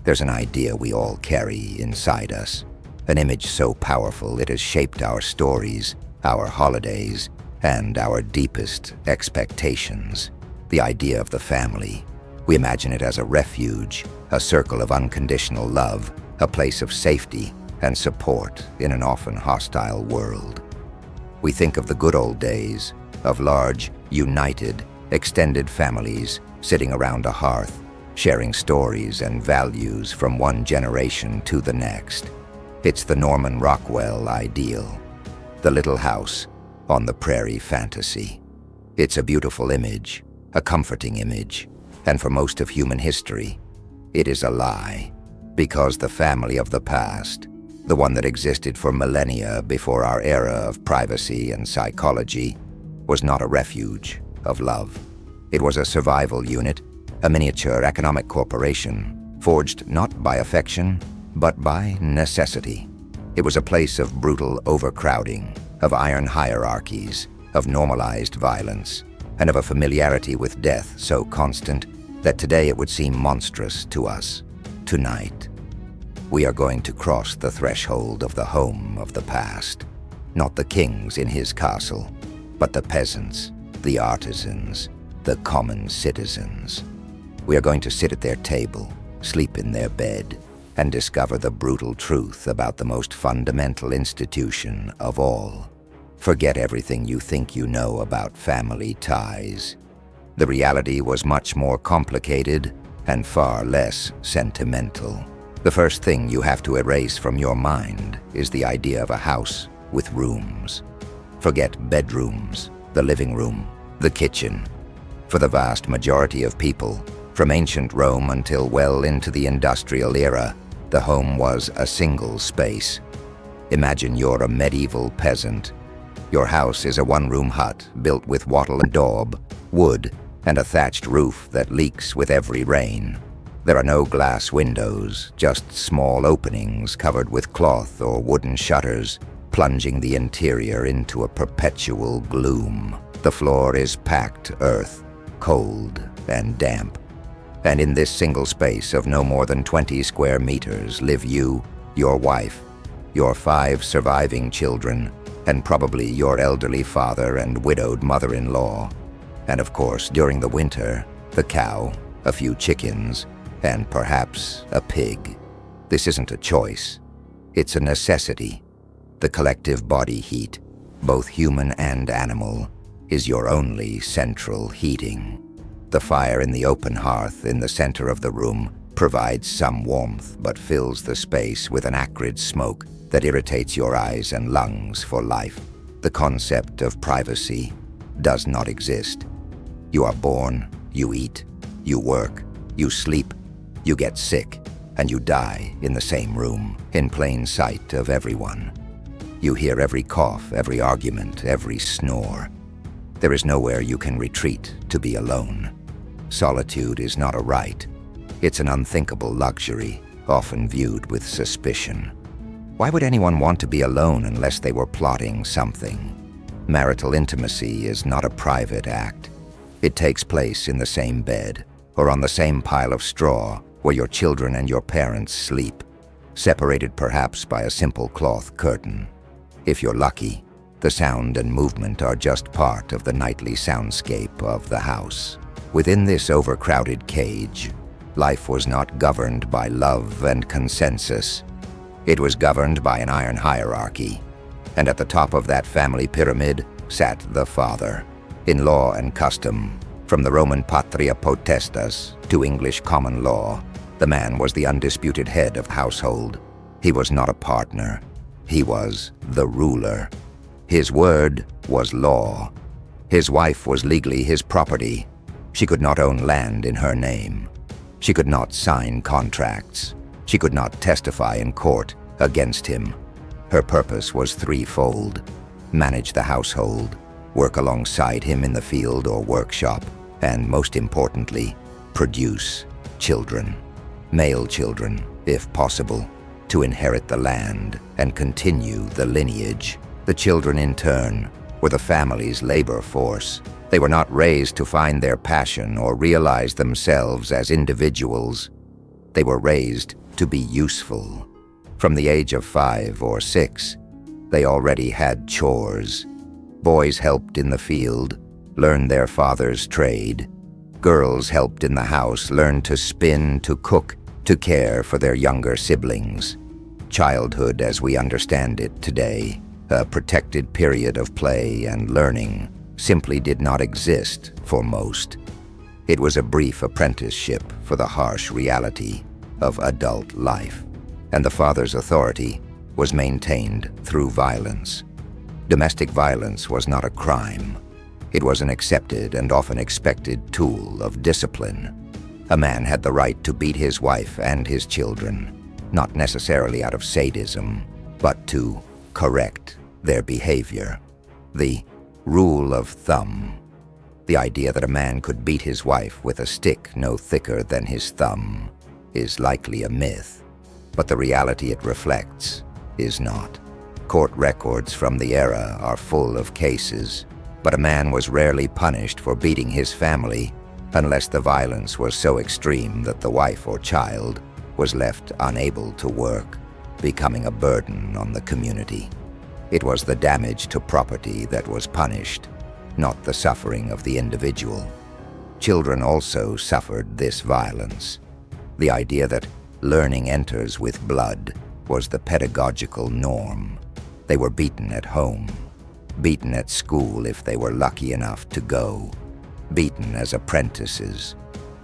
There's an idea we all carry inside us, an image so powerful it has shaped our stories, our holidays, and our deepest expectations. The idea of the family. We imagine it as a refuge, a circle of unconditional love, a place of safety and support in an often hostile world. We think of the good old days, of large, united, extended families sitting around a hearth, sharing stories and values from one generation to the next. It's the Norman Rockwell ideal, the little house on the prairie fantasy. It's a beautiful image, a comforting image, and for most of human history, it is a lie, because the family of the past, the one that existed for millennia before our era of privacy and psychology, was not a refuge of love. It was a survival unit, a miniature economic corporation, forged not by affection, but by necessity. It was a place of brutal overcrowding, of iron hierarchies, of normalized violence, and of a familiarity with death so constant that today it would seem monstrous to us. Tonight, we are going to cross the threshold of the home of the past. Not the kings in his castle, but the peasants, the artisans, the common citizens. We are going to sit at their table, sleep in their bed, and discover the brutal truth about the most fundamental institution of all. Forget everything you think you know about family ties. The reality was much more complicated and far less sentimental. The first thing you have to erase from your mind is the idea of a house with rooms. Forget bedrooms, the living room, the kitchen. For the vast majority of people, from ancient Rome until well into the industrial era, the home was a single space. Imagine you're a medieval peasant. Your house is a one-room hut built with wattle and daub, wood, and a thatched roof that leaks with every rain. There are no glass windows, just small openings covered with cloth or wooden shutters, plunging the interior into a perpetual gloom. The floor is packed earth, cold and damp. And in this single space of no more than 20 square meters live you, your wife, your 5 surviving children, and probably your elderly father and widowed mother-in-law. And of course, during the winter, the cow, a few chickens, and perhaps a pig. This isn't a choice. It's a necessity. The collective body heat, both human and animal, is your only central heating. The fire in the open hearth in the center of the room provides some warmth but fills the space with an acrid smoke that irritates your eyes and lungs for life. The concept of privacy does not exist. You are born, you eat, you work, you sleep, you get sick, and you die in the same room, in plain sight of everyone. You hear every cough, every argument, every snore. There is nowhere you can retreat to be alone. Solitude is not a right. It's an unthinkable luxury, often viewed with suspicion. Why would anyone want to be alone unless they were plotting something? Marital intimacy is not a private act. It takes place in the same bed, or on the same pile of straw where your children and your parents sleep, separated perhaps by a simple cloth curtain. If you're lucky, the sound and movement are just part of the nightly soundscape of the house. Within this overcrowded cage, life was not governed by love and consensus. It was governed by an iron hierarchy, and at the top of that family pyramid sat the father. In law and custom, from the Roman patria potestas to English common law, the man was the undisputed head of household. He was not a partner. He was the ruler. His word was law. His wife was legally his property. She could not own land in her name. She could not sign contracts. She could not testify in court against him. Her purpose was threefold: manage the household, work alongside him in the field or workshop, and most importantly, produce children. Male children, if possible, to inherit the land and continue the lineage. The children, in turn, were the family's labor force. They were not raised to find their passion or realize themselves as individuals. They were raised to be useful. From the age of 5 or 6, they already had chores. Boys helped in the field, learned their father's trade. Girls helped in the house, learned to spin, to cook, to care for their younger siblings. Childhood, as we understand it today, a protected period of play and learning, simply did not exist for most. It was a brief apprenticeship for the harsh reality of adult life, and the father's authority was maintained through violence. Domestic violence was not a crime. It was an accepted and often expected tool of discipline. A man had the right to beat his wife and his children, not necessarily out of sadism, but to correct their behavior. The rule of thumb. The idea that a man could beat his wife with a stick no thicker than his thumb is likely a myth, but the reality it reflects is not. Court records from the era are full of cases, but a man was rarely punished for beating his family unless the violence was so extreme that the wife or child was left unable to work, becoming a burden on the community. It was the damage to property that was punished, not the suffering of the individual. Children also suffered this violence. The idea that learning enters with blood was the pedagogical norm. They were beaten at home, beaten at school if they were lucky enough to go, beaten as apprentices.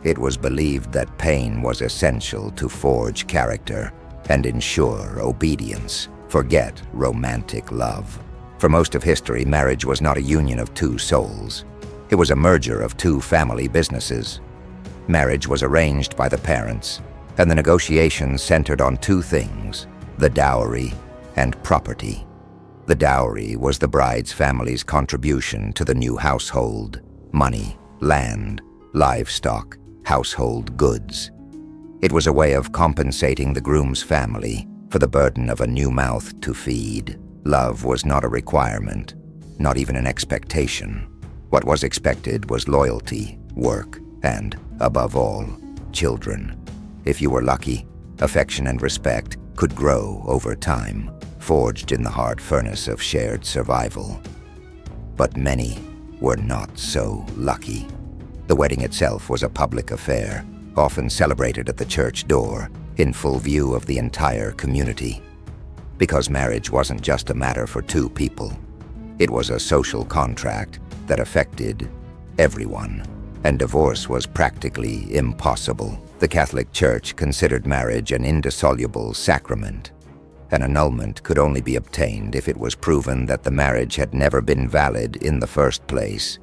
It was believed that pain was essential to forge character and ensure obedience. Forget romantic love. For most of history, marriage was not a union of two souls. It was a merger of two family businesses. Marriage was arranged by the parents, and the negotiations centered on two things: the dowry and property. The dowry was the bride's family's contribution to the new household: money, land, livestock, household goods. It was a way of compensating the groom's family for the burden of a new mouth to feed. Love was not a requirement, not even an expectation. What was expected was loyalty, work, and, above all, children. If you were lucky, affection and respect could grow over time, forged in the hard furnace of shared survival. But many were not so lucky. The wedding itself was a public affair, often celebrated at the church door, in full view of the entire community. Because marriage wasn't just a matter for two people. It was a social contract that affected everyone, and divorce was practically impossible. The Catholic Church considered marriage an indissoluble sacrament. An annulment could only be obtained if it was proven that the marriage had never been valid in the first place.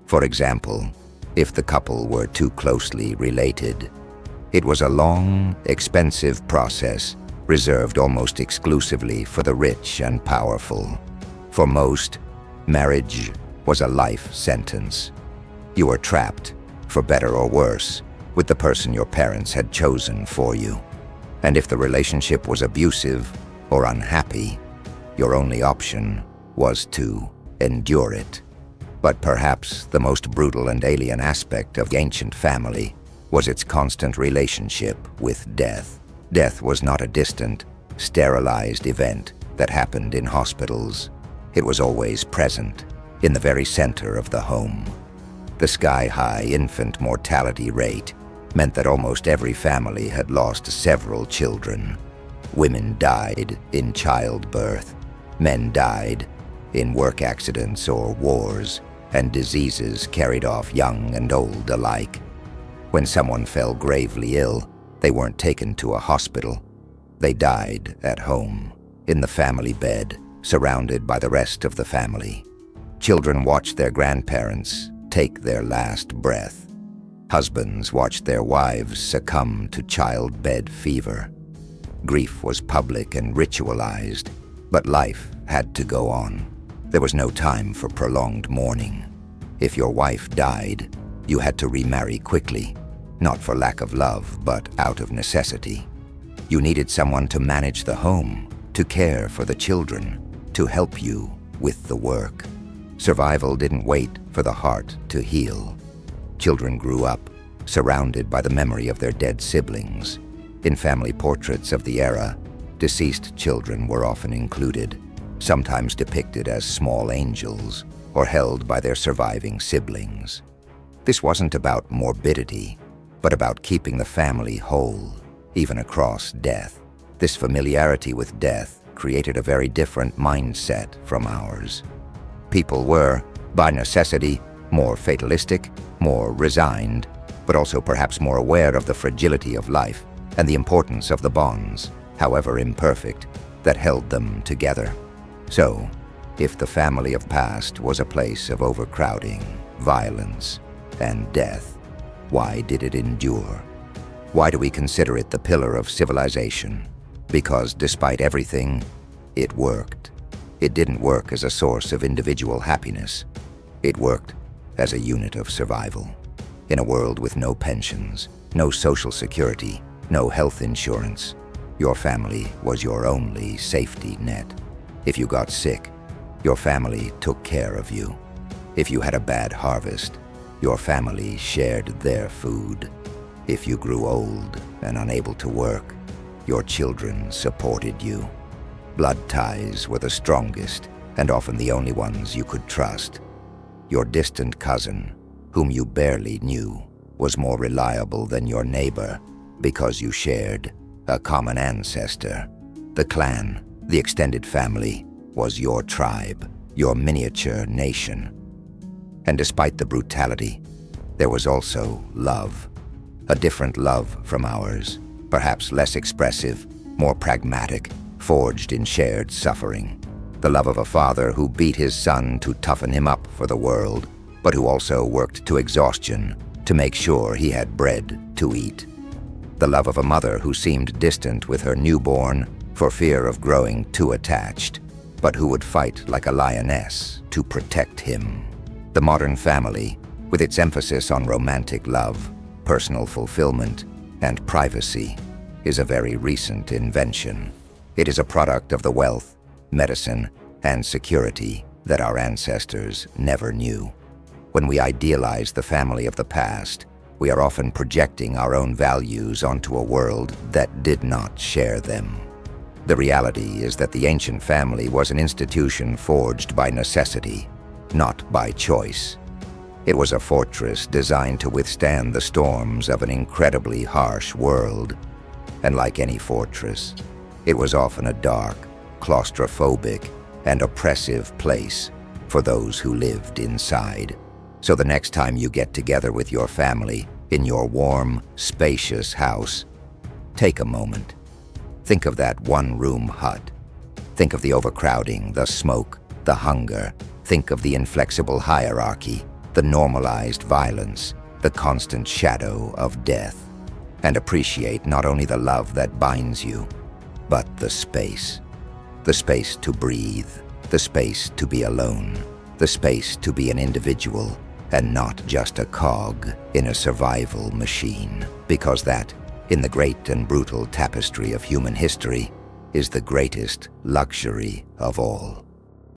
For example, if the couple were too closely related. It was a long, expensive process reserved almost exclusively for the rich and powerful. For most, marriage was a life sentence. You were trapped, for better or worse, with the person your parents had chosen for you. And if the relationship was abusive or unhappy, your only option was to endure it. But perhaps the most brutal and alien aspect of the ancient family was its constant relationship with death. Death was not a distant, sterilized event that happened in hospitals. It was always present, in the very center of the home. The sky-high infant mortality rate meant that almost every family had lost several children. Women died in childbirth. Men died in work accidents or wars, and diseases carried off young and old alike. When someone fell gravely ill, they weren't taken to a hospital. They died at home, in the family bed, surrounded by the rest of the family. Children watched their grandparents take their last breath. Husbands watched their wives succumb to childbed fever. Grief was public and ritualized, but life had to go on. There was no time for prolonged mourning. If your wife died, you had to remarry quickly, not for lack of love, but out of necessity. You needed someone to manage the home, to care for the children, to help you with the work. Survival didn't wait for the heart to heal. Children grew up, surrounded by the memory of their dead siblings. In family portraits of the era, deceased children were often included, sometimes depicted as small angels or held by their surviving siblings. This wasn't about morbidity, but about keeping the family whole, even across death. This familiarity with death created a very different mindset from ours. People were, by necessity, more fatalistic, more resigned, but also perhaps more aware of the fragility of life and the importance of the bonds, however imperfect, that held them together. So, if the family of past was a place of overcrowding, violence, and death, why did it endure? Why do we consider it the pillar of civilization? Because despite everything, it worked. It didn't work as a source of individual happiness. It worked as a unit of survival. In a world with no pensions, no social security, no health insurance, your family was your only safety net. If you got sick, your family took care of you. If you had a bad harvest, your family shared their food. If you grew old and unable to work, your children supported you. Blood ties were the strongest and often the only ones you could trust. Your distant cousin, whom you barely knew, was more reliable than your neighbor because you shared a common ancestor. The clan, the extended family, was your tribe, your miniature nation. And despite the brutality, there was also love. A different love from ours, perhaps less expressive, more pragmatic, forged in shared suffering. The love of a father who beat his son to toughen him up for the world, but who also worked to exhaustion to make sure he had bread to eat. The love of a mother who seemed distant with her newborn for fear of growing too attached, but who would fight like a lioness to protect him. The modern family, with its emphasis on romantic love, personal fulfillment, and privacy, is a very recent invention. It is a product of the wealth, medicine, and security that our ancestors never knew. When we idealize the family of the past, we are often projecting our own values onto a world that did not share them. The reality is that the ancient family was an institution forged by necessity, not by choice. It was a fortress designed to withstand the storms of an incredibly harsh world. And like any fortress, it was often a dark, claustrophobic, and oppressive place for those who lived inside. So the next time you get together with your family in your warm, spacious house, take a moment. Think of that one-room hut. Think of the overcrowding, the smoke, the hunger. Think of the inflexible hierarchy, the normalized violence, the constant shadow of death. And appreciate not only the love that binds you, but the space. The space to breathe, the space to be alone, the space to be an individual and not just a cog in a survival machine. Because that, in the great and brutal tapestry of human history, is the greatest luxury of all.